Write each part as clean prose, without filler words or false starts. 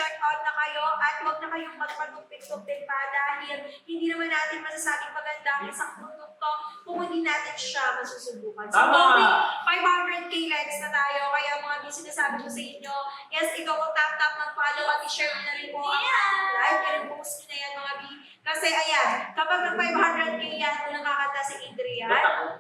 mag-check out na kayo at huwag na kayong magpatupik-tupik pa dahil hindi naman natin masasabing maganda ang isang produkto kung hindi natin siya masusubukan. So, going 500k likes na tayo, kaya mga sinasabi ko sa inyo, yes, ikaw ang tap-tap, mag-follow at i-share mo na rin po ang live, i-post na yan mga B. Kasi ayan, kapag nag 500k yan, unang kakanta si Adrian. At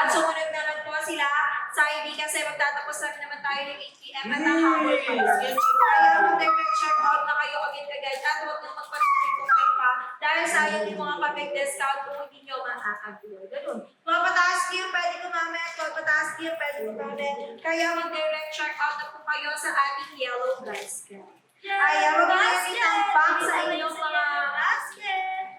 sumunod naman po sila sa ID kasi magtatapos na rin naman tayo ng 8 p.m. at ang habol pa. Kaya mag-direct check out na kayo agad-agad at huwag nang magpatupik-tupik pa dahil sayang yung mga pabig discount kung hindi nyo makakabilo. Ganun. Mga pataas gear, pwede kumamit. Mga pataas gear, pwede kumamit. Kaya mag-direct check out na po kayo sa ating yellow basket. Ayan, huwag nang itang back sa inyong mga basket.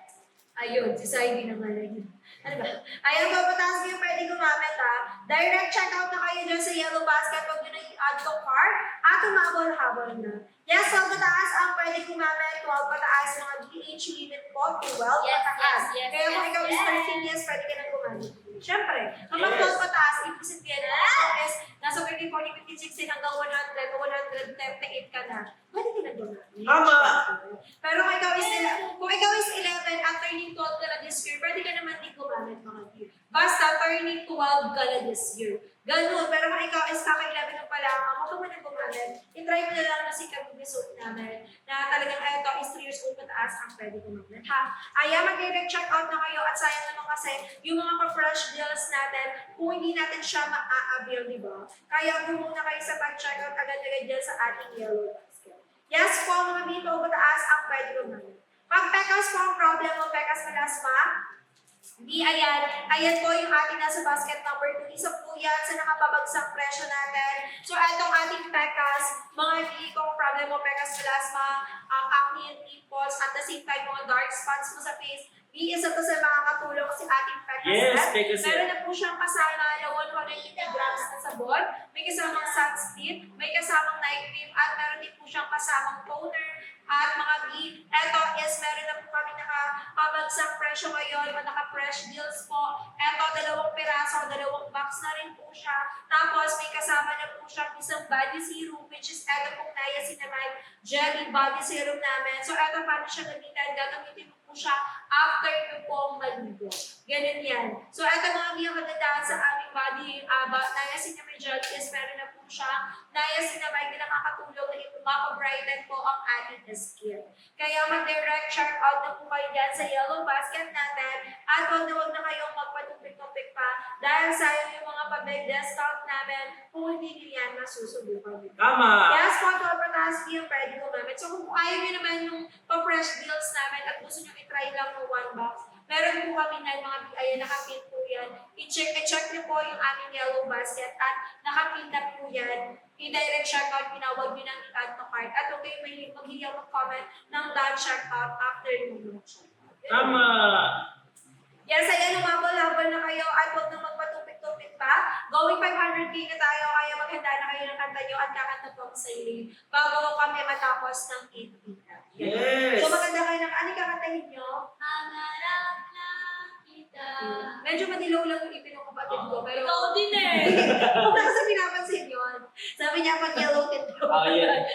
Ayun, si Saidi naman ayun. Ano ba? Ayan, mga pataas gear, pwede kumamit ha. Direct check out na kayo dyan sa yellow basket. Huwag nyo na i-add to cart at umabol-habol na. Yes, 12 pataas ang pwede kumamit. 12 pataas mga DH limit po. 12 pataas. Kaya kung ikaw is 13 years, pwede ka na kumamit. Siyempre, kapag 12 pataas, ibig yan is nasa 30, 40, 50, 60 hanggang 100 o 138 ka na. Pwede ka na gumamit. Tama! Pero kung ikaw is 11 at turning 12 ka na this year, pwede ka naman din gumamit mga year. Basta turning 12 ka na this year. Ganun. Pero kung ikaw is kaka-11 na pala, huwag ka muna gumamit. I-try mo na lang na si Kabubisot namin na talagang ito is 3 years old pataas ang pwede gumamit. Ha? Ayan, mag-direct check out na kayo at sayang naman kasi yung mga pa-fresh deals natin, kung hindi natin siya ma-a-avail, di ba? Kaya muna kayo sa pag-check out agad-agad dyan sa ating yellow basket. Yes po, mga bito, pataas ang pwede gumamit. Pag pekas po ang problem mo, pekas malasma, di ayan. Ayan po yung ating nasa basket number 2. Isa po yan sa nakababagsak presyo natin. So, itong ating pekas, mga di kung problem mo, pekas melasma, acne and pimples, at the same time, mga dark spots mo sa face, di isa to sa makakatulong si ating pekas. Yes, pekas. Meron na po siyang kasama na 150 grams na sabon, may kasamang sunscreen, may kasamang night cream, at meron din po siyang kasamang toner, at mga B, eto is meron na po kami nakapabagsak presyo ngayon, naka-fresh deals po. Eto, 2 piraso, 2 box na rin po siya. Tapos may kasama na po siyang isang body serum, which is eto pong niacinamide jelly body serum namin. So eto, paano siya gamitin? Gagamitin mo po siya after nyo pong maligo. Ganun yan. So eto mga biyang kagandaan sa aming body niacinamide jelly is meron na po siya niacinamide na nakakatulong na makabrighten po ang ating skin. Kaya mag-direct check out na po kayo dyan sa yellow basket natin at huwag na kayong magpatupik-tupik pa dahil sayang yung mga pabig discount namin kung hindi nyo yan masusubukan. Tama! Yes, po, 12 pataas yung pwede gumamit. So kung ayaw nyo naman yung pa-fresh deals namin at gusto nyo i-try lang ng 1 box, meron po kami na mga ayan, nakapin po yan. I-check nyo po yung aming yellow basket at nakapin na po yan. I-direct check out, pinawag nyo ng i-add to cart. At huwag kayo maghihiyang mag-comment ng done check out after yung check out. Tama! Yes, ayan, umabol-habol na kayo at huwag na magpatupik-tupik pa. Going 500k na tayo, kaya maghanda na kayo ng kanta nyo at kakanta po ang sailing bago kami matapos ng 8 p.m. Yes! So maganda kayo ng ano kakantahin nyo? Hangarap na kita. Medyo madilaw lang yung ipin ng kapatid ko, pero Ikaw din eh. huwag na kasi pinapansin yun. Sabi niya, pag yellow tint ko. Ayan.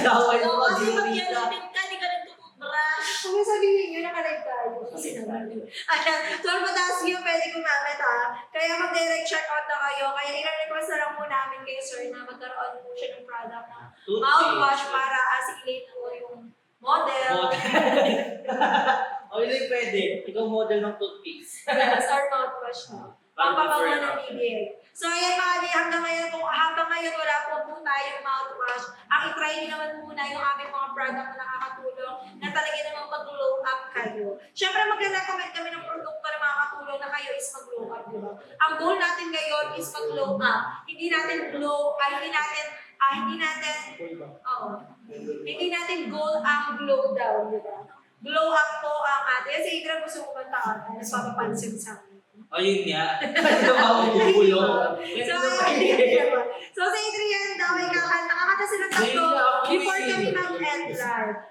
Gawin Ikaw mo, kasi pag Julie. yellow din ka, di ka nagtututbrush. Kung sabihin nyo, nakalive tayo. Kasi naman yun. Ayan, 12 pataas yun, pwede gumamit ha. Kaya mag-direct check out na kayo. Kaya i-request na lang po namin kay sir na magkaroon po siya ng product na mouthwash para asilate po yung model. O, yun yung pwede. Ikaw model ng toothpaste. Yes, or mouthwash mo. Pampabango ng bibig. So, ayan mga di, hanggang ngayon wala po tayong mouthwash. Ang i-try nyo naman muna yung aming mga product na nakakatulong na talaga namang mag-glow up kayo. Siyempre, mag-recommend kami ng produkto na makakatulong na kayo is mag-glow up, di ba? Ang goal natin ngayon is mag-glow up. Hindi natin hindi natin goal ang glow down, di ba? Glow up po ang atin. Kasi Adrian gusto ko kanta, mas papapansin sa akin. Ayun nga. Ano ba ako bubulong? So, si Adrian daw ay kakanta. Kakanta sila tatlo before kami mag-end live.